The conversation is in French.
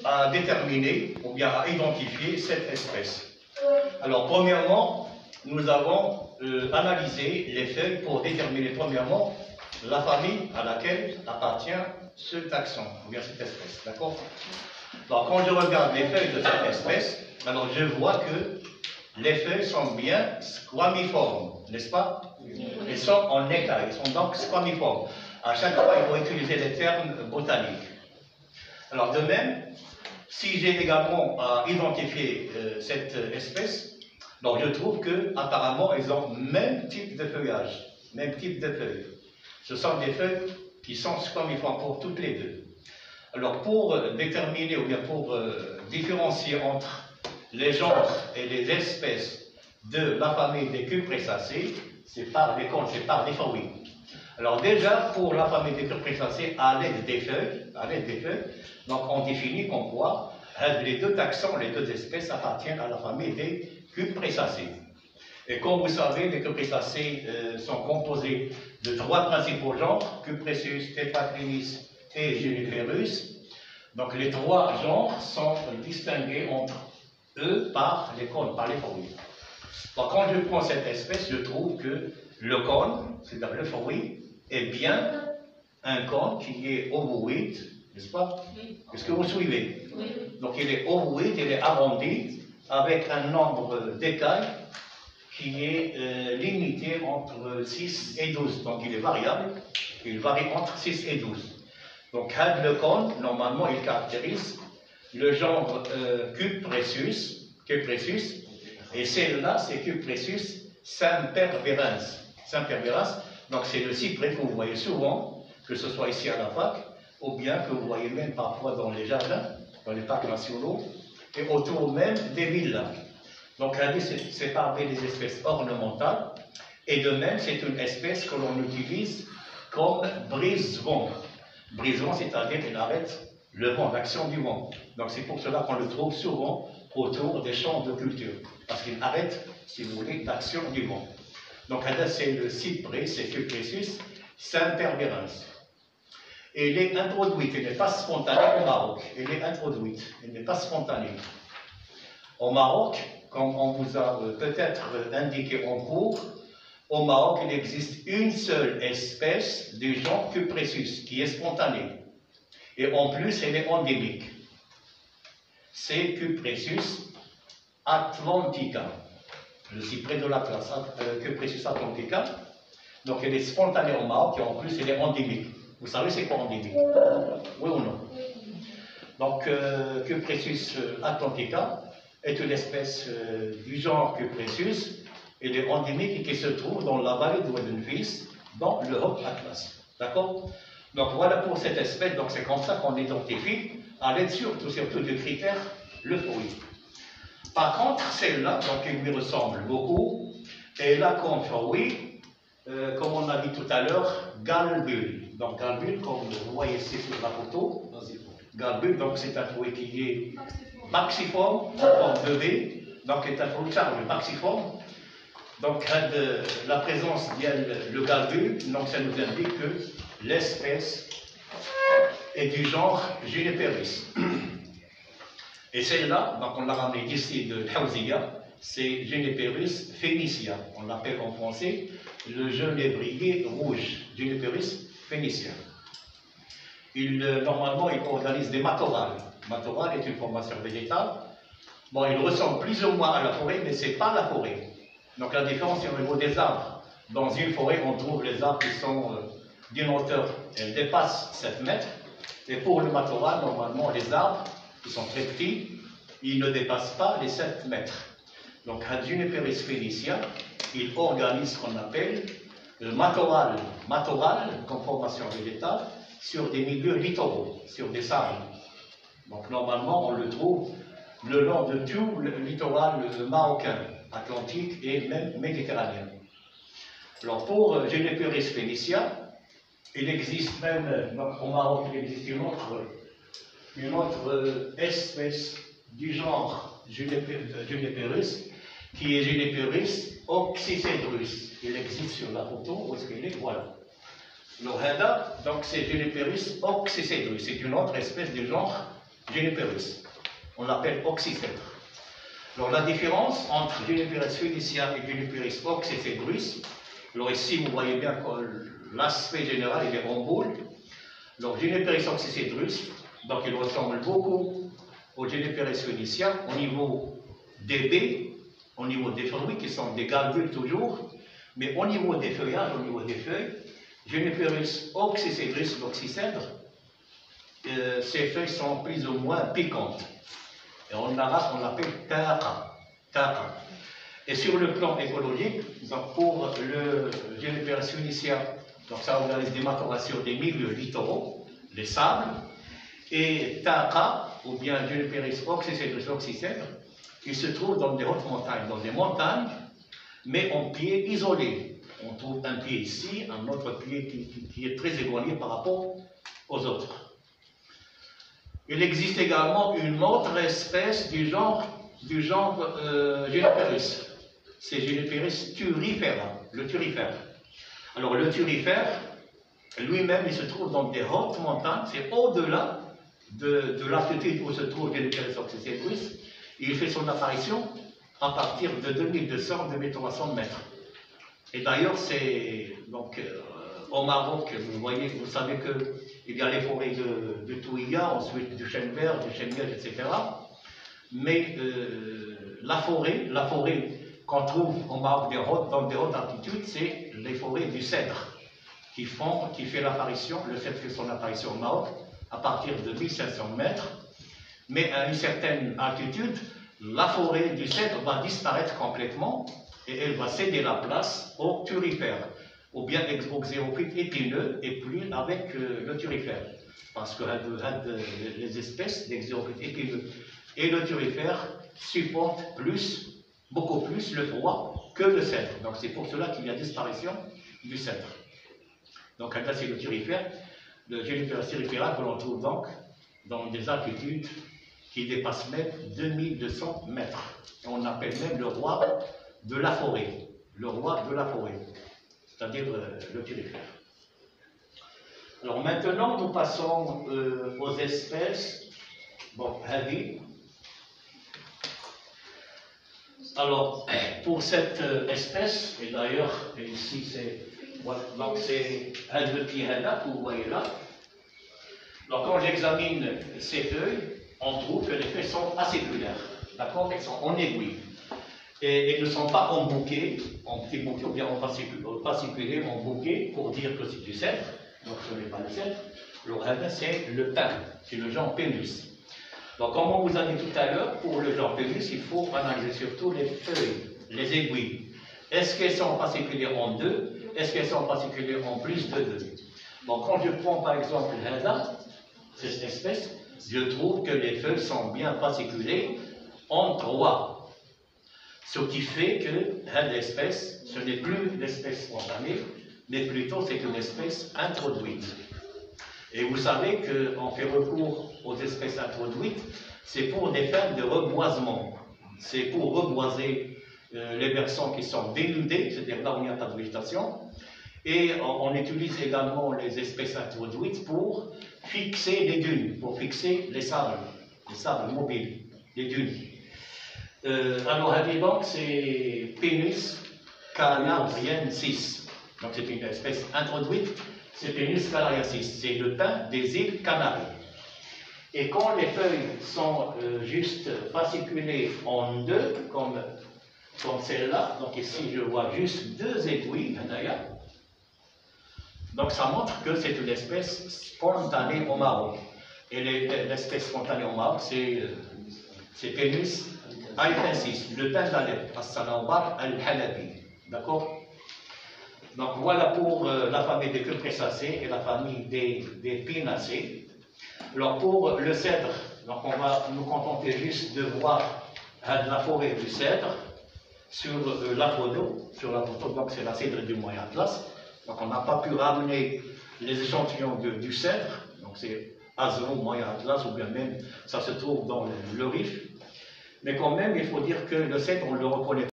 à déterminer ou bien à identifier cette espèce? Alors, premièrement, nous avons analysé les feuilles pour déterminer, premièrement, la famille à laquelle appartient ce taxon, ou bien cette espèce, d'accord? Alors, quand je regarde les feuilles de cette espèce, alors je vois que les feuilles sont bien squamiformes, n'est-ce pas? Elles sont en écailles, elles sont donc squamiformes. À chaque fois, il faut utiliser les termes botaniques. Alors, de même, si j'ai également à identifier cette espèce, donc je trouve que apparemment elles ont le même type de feuillage, même type de feuilles. Ce sont des feuilles qui sont squamiformes pour toutes les deux. Alors, pour déterminer ou bien pour différencier entre les genres et les espèces de la famille des Cupressacées, c'est par les cônes, c'est par des feuilles. Alors déjà, pour la famille des Cupressacées, à l'aide des feuilles, donc on définit comme quoi les deux taxons, les deux espèces appartiennent à la famille des Cupressacées. Et comme vous savez, les Cupressacées sont composés de trois principaux genres, Cupressus, Tetraclinis et Juniperus. Donc les trois genres sont distingués entre eux par les cônes, par les feuilles. Donc quand je prends cette espèce, je trouve que le cône, c'est-à-dire le feuille, est bien un cône qui est ovoïde, n'est-ce pas? Est-ce que vous suivez? Oui. Donc il est ovoïde, il est arrondi, avec un nombre d'écailles qui est limité entre 6 et 12. Donc il est variable, il varie entre 6 et 12. Donc le cône, normalement, il caractérise le genre Cupressus, et celle-là, c'est Cupressus sempervirens. Donc c'est le cyprès que vous voyez souvent, que ce soit ici à la fac, ou bien que vous voyez même parfois dans les jardins, dans les parcs nationaux, et autour même des villas. Donc c'est parmi les espèces ornementales, et de même c'est une espèce que l'on utilise comme brise-vent. Brise-vent, c'est-à-dire qu'il arrête le vent, l'action du vent. Donc c'est pour cela qu'on le trouve souvent autour des champs de culture, parce qu'il arrête, si vous voulez, l'action du vent. Donc c'est le cyprès, c'est Cupressus sempervirens. Et elle est introduite, elle n'est pas spontanée au Maroc. Elle est introduite, elle n'est pas spontanée. Au Maroc, comme on vous a peut-être indiqué en cours, au Maroc, il existe une seule espèce du genre Cupressus qui est spontanée. Et en plus, elle est endémique. C'est Cupressus atlantica, le cyprès de l'Atlas, Cupressus atlantica. Donc elle est spontanée au Maroc et en plus elle est endémique. Vous savez c'est quoi endémique? Oui ou non? Donc Cupressus atlantica est une espèce du genre Cupressus. Elle est endémique et qui se trouve dans la vallée de Wedenfils, dans le Haut Atlas. D'accord? Donc voilà pour cette espèce, donc c'est comme ça qu'on identifie, à l'aide surtout du critère le fruit. Par contre, celle-là, donc elle lui ressemble beaucoup, elle a comme fruit, comme on a dit tout à l'heure, galbule. Donc galbule, comme vous voyez ici sur la photo, galbule, donc c'est un fruit qui est maxiforme, en forme de V, donc c'est un fruit chargé, maxiforme. Donc la présence de le galbule, donc ça nous indique que l'espèce est du genre Juniperus. Et celle-là, donc on l'a ramené d'ici de Hawziya, c'est Juniperus phénicia. On l'appelle en français le genévrier rouge, Juniperus phénicia. Normalement, il organise des matorrales. Matorrale est une formation végétale. Bon, il ressemble plus ou moins à la forêt, mais ce n'est pas la forêt. Donc la différence c'est au niveau des arbres. Dans une forêt, on trouve les arbres qui sont d'une hauteur, elles dépassent 7 mètres. Et pour le matorral, normalement, les arbres, qui sont très petits, ils ne dépassent pas les 7 mètres. Donc, à Juniperus phénicia, il organise ce qu'on appelle le matorral comme formation végétale, sur des milieux littoraux, sur des sables. Donc, normalement, on le trouve le long de tout le littoral marocain, atlantique et même méditerranéen. Alors, pour Juniperus phénicia, il existe même, au Maroc, il existe une autre espèce du genre Juniperus, qui est Juniperus oxycedrus. Il existe sur la photo, où est-ce qu'il est? Voilà. Le Hada, donc c'est Juniperus oxycedrus, c'est une autre espèce du genre Juniperus. On l'appelle oxycèdre. Alors la différence entre Juniperus phoenicia et Juniperus oxycedrus, alors ici vous voyez bien que l'aspect général il est en boule. Alors Juniperus oxycedrus, donc il ressemble beaucoup au Juniperus phoenicia au niveau des baies, au niveau des fruits qui sont des galbules toujours, mais au niveau des feuillages, au niveau des feuilles, Juniperus oxycedrus, l'oxycèdre, ces feuilles sont plus ou moins piquantes. Et en arabe, on l'appelle taqa. Et sur le plan écologique, donc pour le Juniperus phoenicia, donc ça organise des maturations des milieux littoraux, les sables, et taqa, ou bien Juniperus oxycedrus, l'oxycèdre, il se trouve dans des hautes montagnes, dans des montagnes, mais en pied isolé. On trouve un pied ici, un autre pied qui est très éloigné par rapport aux autres. Il existe également une autre espèce du genre Juniperus. C'est Juniperus turifera, le turifère. Alors le turifère, lui-même, il se trouve dans des hautes montagnes, c'est au-delà de l'altitude où se trouve Juniperus oxycedrus. Il fait son apparition à partir de 2200-2300 mètres. Et d'ailleurs, c'est donc au Maroc, vous savez qu'il y a les forêts de Touïa, ensuite du chêne vert, du chêne miel, etc. Mais la forêt qu'on trouve au Maroc dans des hautes altitudes, c'est les forêts du cèdre qui fait l'apparition, le cèdre fait son apparition au Maroc à partir de 1500 mètres. Mais à une certaine altitude, la forêt du cèdre va disparaître complètement et elle va céder la place aux turifères, ou bien aux xérophytes épineux et plus avec le turifère. Parce que les espèces des xérophytes épineux et le turifère supportent beaucoup plus le froid que le cèdre. Donc c'est pour cela qu'il y a disparition du cèdre. Donc là c'est le turifère, le Juniperus turifera que l'on trouve donc dans des altitudes qui dépassent même 2200 mètres. On appelle même le roi de la forêt, c'est-à-dire le turifère. Alors maintenant, nous passons aux espèces. Bon, Hadi. Alors, pour cette espèce, et d'ailleurs, ici c'est Hadbetihada que vous voyez là. Alors, quand j'examine ces feuilles, on trouve que les feuilles sont acéculaires, d'accord? Elles sont en aiguille. Et elles ne sont pas en bouquet, en petit bouquet, ou bien en fasciculé, en bouquet, pour dire que c'est du cèdre. Donc ce n'est pas le cèdre. Le radin, c'est le pin, c'est le genre Pinus. Donc comme on vous a dit tout à l'heure, pour le genre Pinus, il faut analyser surtout les feuilles, les aiguilles. Est-ce qu'elles sont fasciculées en deux? Est-ce qu'elles sont fasciculées en plus de deux? Donc quand je prends par exemple cette espèce, je trouve que les feuilles sont bien fasciculées en trois. Ce qui fait que l'espèce, ce n'est plus l'espèce spontanée, mais plutôt c'est une espèce introduite. Et vous savez qu'on fait recours aux espèces introduites, c'est pour des fins de reboisement. C'est pour reboiser les versants qui sont dénudés, c'est-à-dire là où il n'y a pas de végétation. Et on utilise également les espèces introduites pour fixer les dunes, pour fixer les sables mobiles, les dunes. Alors, donc, c'est Pinus canariensis. Donc, c'est une espèce introduite, c'est Pinus canariensis. C'est le pin des îles Canaries. Et quand les feuilles sont juste fasciculées en deux, comme celle-là, donc ici je vois juste deux aiguilles, d'ailleurs. Donc, ça montre que c'est une espèce spontanée au Maroc. Et l'espèce spontanée au Maroc, c'est Pinus Al-Fansis, le pain d'Alep, As-Sanawar Al-Halabi. D'accord? Donc voilà pour la famille des Cupressacées et la famille des Pinacées. Alors pour le cèdre, donc on va nous contenter juste de voir la forêt du cèdre sur la photo. Sur la photo, donc c'est la cèdre du Moyen Atlas. Donc on n'a pas pu ramener les échantillons du cèdre. Donc c'est Azro, Moyen Atlas, ou bien même ça se trouve dans le Rif. Mais quand même, il faut dire que le cèdre, on le reconnaît